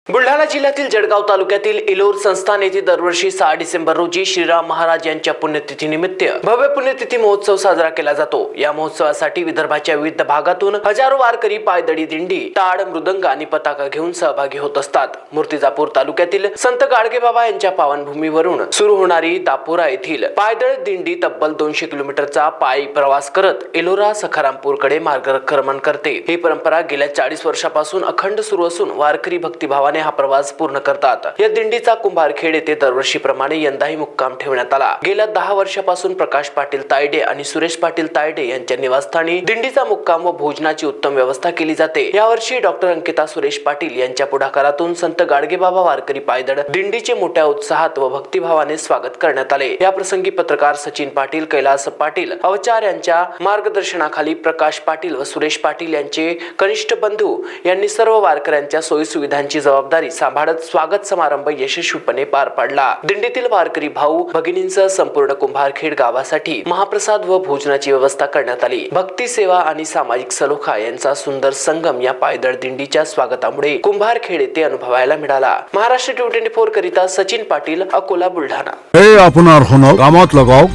बुलढाणा जिल्ह्यातील जळगाव तालुक्यातील इलोर संस्थान येथे दरवर्षी 6 डिसेंबर रोजी श्रीराम महाराज यांच्या पुण्यतिथीनिमित्त भव्य पुण्यतिथी महोत्सव साजरा केला जातो। या महोत्सवासाठी विदर्भाच्या विविध भागातून हजारो वारकरी पायदळी दिंडी, टाळ, मृदंग आणि पताका घेऊन सहभागी होत असतात। मूर्तिजापूर तालुक्यातील संत गाडगेबाबा यांच्या पावनभूमीवरून सुरू होणारी दापोरा येथील पायदळ दिंडी तब्बल 200 किलोमीटरचा पायी प्रवास करत एलोरा सखारामपूरकडे मार्गक्रमण करते। ही परंपरा गेल्या 40 वर्षापासून अखंड सुरू असून वारकरी भक्तिभावाने हा प्रवास पूर्ण करतात। या दिंडीचा कुंभारखेड येथे दरवर्षीप्रमाणे यंदाही मुक्काम ठेवण्यात आला। गेल्या 10 वर्षापासून प्रकाश पाटील तायडे आणि सुरेश पाटील तायडे यांच्या निवासस्थानी दिंडीचा मुक्काम व भोजनाची उत्तम व्यवस्था केली जाते। यावर्षी डॉक्टर अंकिता सुरेश पाटील यांच्या पुढाकारातून संत गाडगेबाबा वारकरी पायदळ दिंडीचे मोठ्या उत्साहात व भक्तिभावाने स्वागत करण्यात आले। या प्रसंगी पत्रकार सचिन पाटील, कैलास पाटील अवचार यांच्या मार्गदर्शनाखाली प्रकाश पाटील व सुरेश पाटील यांचे कनिष्ठ बंधू यांनी सर्व वारकऱ्यांच्या सोयी सुविधांची जबाबदारी सांभाळत स्वागत समारंभ यशस्वीपणे पार पाडला। दिंडीतील वारकरी भाऊ भगिनींसह संपूर्ण कुंभारखेड गावासाठी महाप्रसाद व भोजनाची व्यवस्था करण्यात आली। भक्ती सेवा आणि सामाजिक सलोखा यांचा सुंदर संगम या पायदळ दिंडीच्या स्वागतामुळे कुंभारखेड येथे अनुभवायला मिळाला। महाराष्ट्र 24 करिता सचिन पाटील, अकोला, बुलढाणा। हे আপনার হনো গামাত লাগাও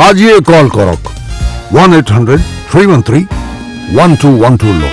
আজই কল করক 1-800-313-1212 লো।